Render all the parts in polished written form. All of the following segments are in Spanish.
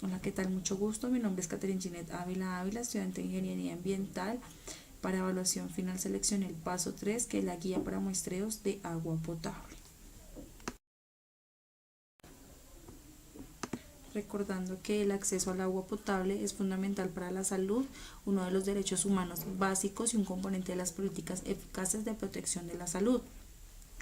Hola, ¿qué tal? Mucho gusto. Mi nombre es Catherine Ginette Ávila, estudiante de Ingeniería Ambiental. Para evaluación final seleccioné el paso 3, que es la guía para muestreos de agua potable. Recordando que el acceso al agua potable es fundamental para la salud, uno de los derechos humanos básicos y un componente de las políticas eficaces de protección de la salud.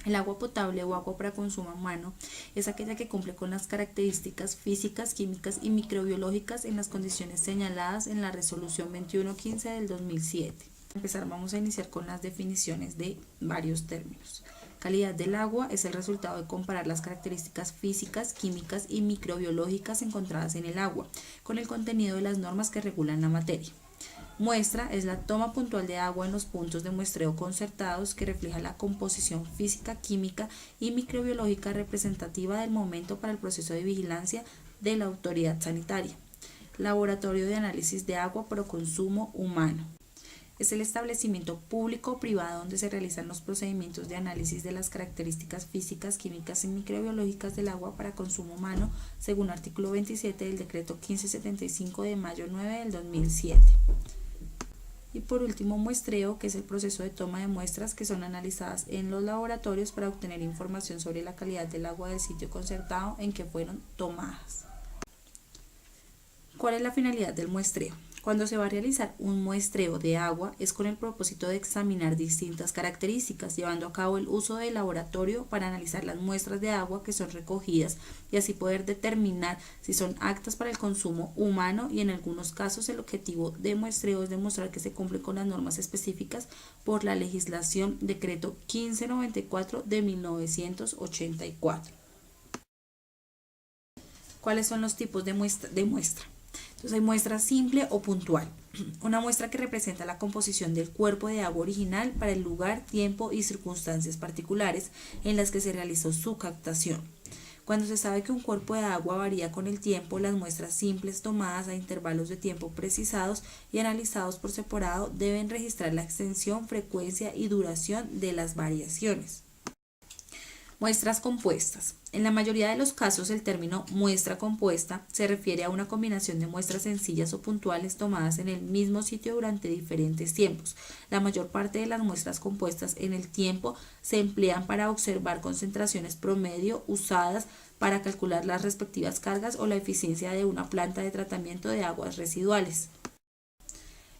El agua potable o agua para consumo humano es aquella que cumple con las características físicas, químicas y microbiológicas en las condiciones señaladas en la resolución 2115 del 2007. Para empezar, vamos a iniciar con las definiciones de varios términos. Calidad del agua es el resultado de comparar las características físicas, químicas y microbiológicas encontradas en el agua con el contenido de las normas que regulan la materia. Muestra es la toma puntual de agua en los puntos de muestreo concertados que refleja la composición física, química y microbiológica representativa del momento para el proceso de vigilancia de la autoridad sanitaria. Laboratorio de análisis de agua para consumo humano. Es el establecimiento público o privado donde se realizan los procedimientos de análisis de las características físicas, químicas y microbiológicas del agua para consumo humano, según artículo 27 del decreto 1575 de mayo 9 del 2007. Y por último, muestreo, que es el proceso de toma de muestras que son analizadas en los laboratorios para obtener información sobre la calidad del agua del sitio concertado en que fueron tomadas. ¿Cuál es la finalidad del muestreo? Cuando se va a realizar un muestreo de agua es con el propósito de examinar distintas características, llevando a cabo el uso del laboratorio para analizar las muestras de agua que son recogidas y así poder determinar si son aptas para el consumo humano, y en algunos casos el objetivo de muestreo es demostrar que se cumple con las normas específicas por la legislación Decreto 1594 de 1984. ¿Cuáles son los tipos de muestra? Entonces hay muestra simple o puntual. Una muestra que representa la composición del cuerpo de agua original para el lugar, tiempo y circunstancias particulares en las que se realizó su captación. Cuando se sabe que un cuerpo de agua varía con el tiempo, las muestras simples tomadas a intervalos de tiempo precisados y analizados por separado deben registrar la extensión, frecuencia y duración de las variaciones. Muestras compuestas. En la mayoría de los casos, el término muestra compuesta se refiere a una combinación de muestras sencillas o puntuales tomadas en el mismo sitio durante diferentes tiempos. La mayor parte de las muestras compuestas en el tiempo se emplean para observar concentraciones promedio usadas para calcular las respectivas cargas o la eficiencia de una planta de tratamiento de aguas residuales.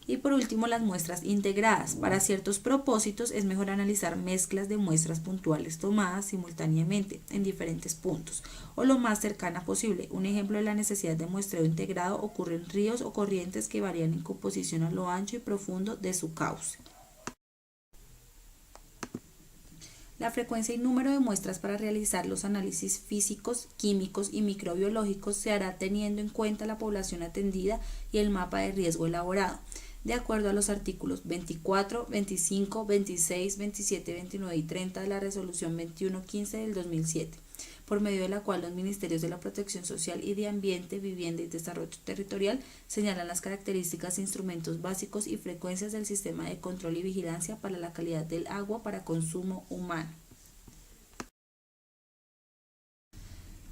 Y por último, las muestras integradas. Para ciertos propósitos es mejor analizar mezclas de muestras puntuales tomadas simultáneamente en diferentes puntos o lo más cercana posible. Un ejemplo de la necesidad de muestreo integrado ocurre en ríos o corrientes que varían en composición a lo ancho y profundo de su cauce. La frecuencia y número de muestras para realizar los análisis físicos, químicos y microbiológicos se hará teniendo en cuenta la población atendida y el mapa de riesgo elaborado, de acuerdo a los artículos 24, 25, 26, 27, 29 y 30 de la Resolución 2115 del 2007, por medio de la cual los Ministerios de la Protección Social y de Ambiente, Vivienda y Desarrollo Territorial señalan las características, instrumentos básicos y frecuencias del sistema de control y vigilancia para la calidad del agua para consumo humano.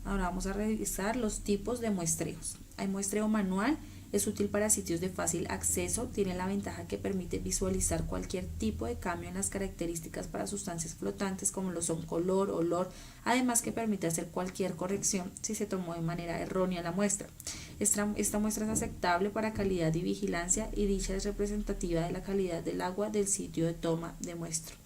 Ahora vamos a revisar los tipos de muestreos. Hay muestreo manual. Es útil para sitios de fácil acceso, tiene la ventaja que permite visualizar cualquier tipo de cambio en las características para sustancias flotantes como lo son color, olor, además que permite hacer cualquier corrección si se tomó de manera errónea la muestra. Esta muestra es aceptable para calidad y vigilancia y dicha es representativa de la calidad del agua del sitio de toma de muestra.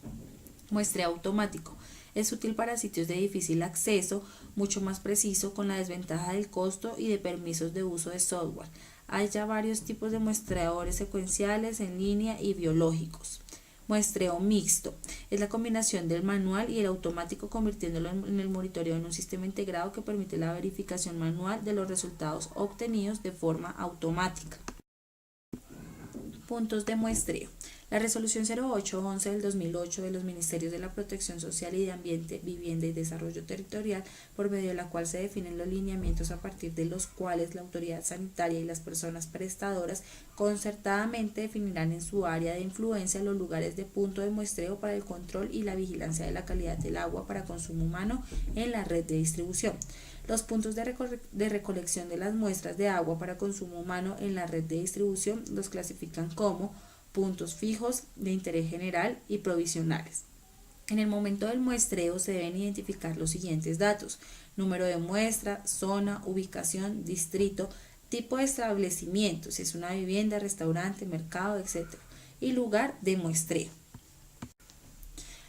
Muestreo automático. Es útil para sitios de difícil acceso, mucho más preciso, con la desventaja del costo y de permisos de uso de software. Hay ya varios tipos de muestreadores secuenciales, en línea y biológicos. Muestreo mixto. Es la combinación del manual y el automático, convirtiéndolo en el monitoreo en un sistema integrado que permite la verificación manual de los resultados obtenidos de forma automática. Puntos de muestreo. La Resolución 0811 del 2008 de los Ministerios de la Protección Social y de Ambiente, Vivienda y Desarrollo Territorial, por medio de la cual se definen los lineamientos a partir de los cuales la autoridad sanitaria y las personas prestadoras concertadamente definirán en su área de influencia los lugares de punto de muestreo para el control y la vigilancia de la calidad del agua para consumo humano en la red de distribución. Los puntos de recolección de las muestras de agua para consumo humano en la red de distribución los clasifican como puntos fijos, de interés general y provisionales. En el momento del muestreo se deben identificar los siguientes datos: número de muestra, zona, ubicación, distrito, tipo de establecimiento, si es una vivienda, restaurante, mercado, etc. y lugar de muestreo.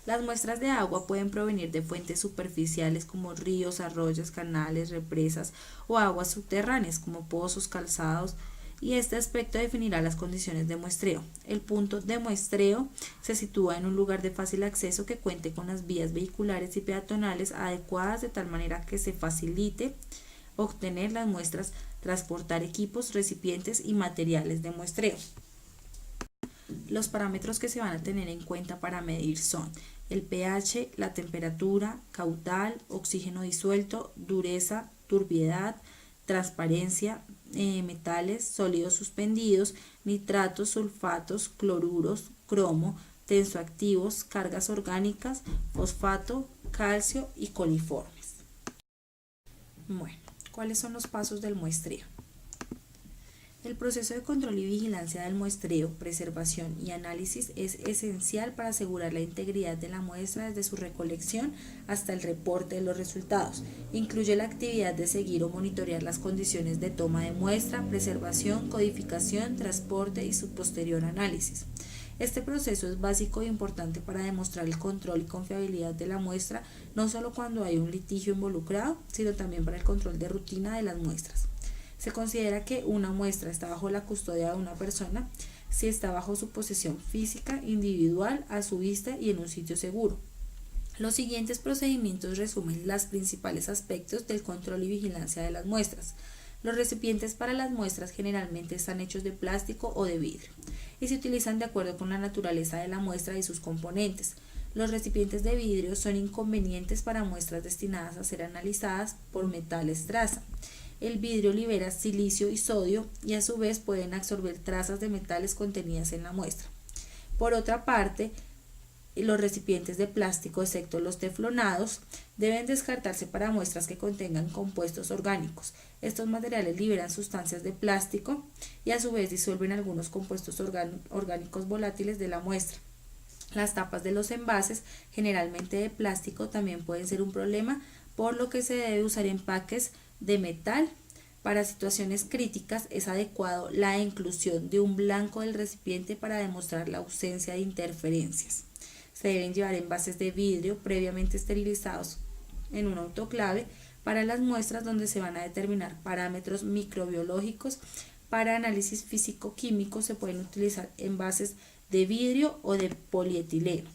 Las muestras de agua pueden provenir de fuentes superficiales como ríos, arroyos, canales, represas o aguas subterráneas como pozos, calzados, y este aspecto definirá las condiciones de muestreo. El punto de muestreo se sitúa en un lugar de fácil acceso que cuente con las vías vehiculares y peatonales adecuadas de tal manera que se facilite obtener las muestras, transportar equipos, recipientes y materiales de muestreo. Los parámetros que se van a tener en cuenta para medir son el pH, la temperatura, caudal, oxígeno disuelto, dureza, turbiedad, transparencia, metales, sólidos suspendidos, nitratos, sulfatos, cloruros, cromo, tensoactivos, cargas orgánicas, fosfato, calcio y coliformes. Bueno, ¿cuáles son los pasos del muestreo? El proceso de control y vigilancia del muestreo, preservación y análisis es esencial para asegurar la integridad de la muestra desde su recolección hasta el reporte de los resultados. Incluye la actividad de seguir o monitorear las condiciones de toma de muestra, preservación, codificación, transporte y su posterior análisis. Este proceso es básico e importante para demostrar el control y confiabilidad de la muestra, no solo cuando hay un litigio involucrado, sino también para el control de rutina de las muestras. Se considera que una muestra está bajo la custodia de una persona si está bajo su posesión física, individual, a su vista y en un sitio seguro. Los siguientes procedimientos resumen los principales aspectos del control y vigilancia de las muestras. Los recipientes para las muestras generalmente están hechos de plástico o de vidrio y se utilizan de acuerdo con la naturaleza de la muestra y sus componentes. Los recipientes de vidrio son inconvenientes para muestras destinadas a ser analizadas por metales traza. El vidrio libera silicio y sodio y a su vez pueden absorber trazas de metales contenidas en la muestra. Por otra parte, los recipientes de plástico, excepto los teflonados, deben descartarse para muestras que contengan compuestos orgánicos. Estos materiales liberan sustancias de plástico y a su vez disuelven algunos compuestos orgánicos volátiles de la muestra. Las tapas de los envases, generalmente de plástico, también pueden ser un problema, por lo que se debe usar empaques de metal. Para situaciones críticas es adecuado la inclusión de un blanco del recipiente para demostrar la ausencia de interferencias. Se deben llevar envases de vidrio previamente esterilizados en un autoclave para las muestras donde se van a determinar parámetros microbiológicos. Para análisis físico-químico se pueden utilizar envases de vidrio o de polietileno.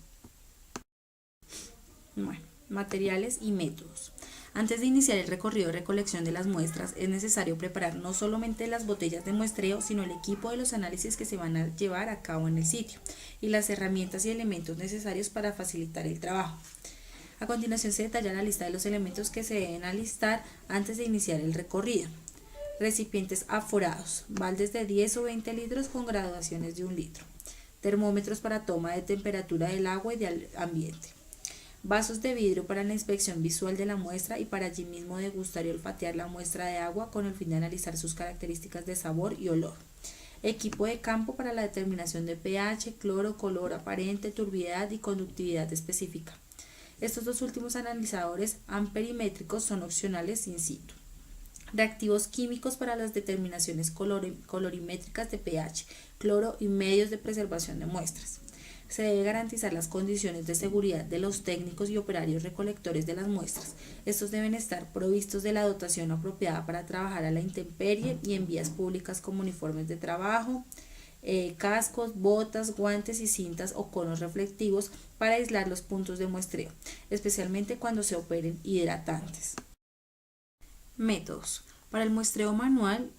Bueno, materiales y métodos. Antes de iniciar el recorrido de recolección de las muestras, es necesario preparar no solamente las botellas de muestreo, sino el equipo de los análisis que se van a llevar a cabo en el sitio y las herramientas y elementos necesarios para facilitar el trabajo. A continuación se detalla la lista de los elementos que se deben alistar antes de iniciar el recorrido. Recipientes aforados, baldes de 10 o 20 litros con graduaciones de 1 litro. Termómetros para toma de temperatura del agua y del ambiente. Vasos de vidrio para la inspección visual de la muestra y para allí mismo degustar y olfatear la muestra de agua con el fin de analizar sus características de sabor y olor. Equipo de campo para la determinación de pH, cloro, color aparente, turbiedad y conductividad específica. Estos dos últimos analizadores amperimétricos son opcionales in situ. Reactivos químicos para las determinaciones colorimétricas de pH, cloro y medios de preservación de muestras. Se debe garantizar las condiciones de seguridad de los técnicos y operarios recolectores de las muestras. Estos deben estar provistos de la dotación apropiada para trabajar a la intemperie y en vías públicas como uniformes de trabajo, cascos, botas, guantes y cintas o conos reflectivos para aislar los puntos de muestreo, especialmente cuando se operen hidratantes. Métodos. Para el muestreo manual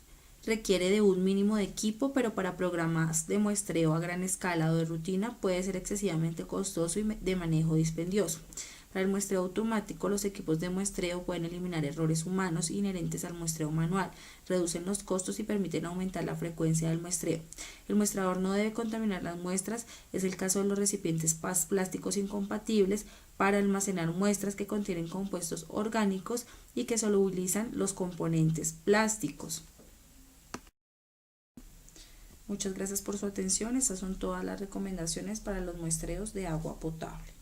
requiere de un mínimo de equipo, pero para programas de muestreo a gran escala o de rutina puede ser excesivamente costoso y de manejo dispendioso. Para el muestreo automático, los equipos de muestreo pueden eliminar errores humanos inherentes al muestreo manual, reducen los costos y permiten aumentar la frecuencia del muestreo. El muestrador no debe contaminar las muestras, es el caso de los recipientes plásticos incompatibles para almacenar muestras que contienen compuestos orgánicos y que solubilizan los componentes plásticos. Muchas gracias por su atención. Estas son todas las recomendaciones para los muestreos de agua potable.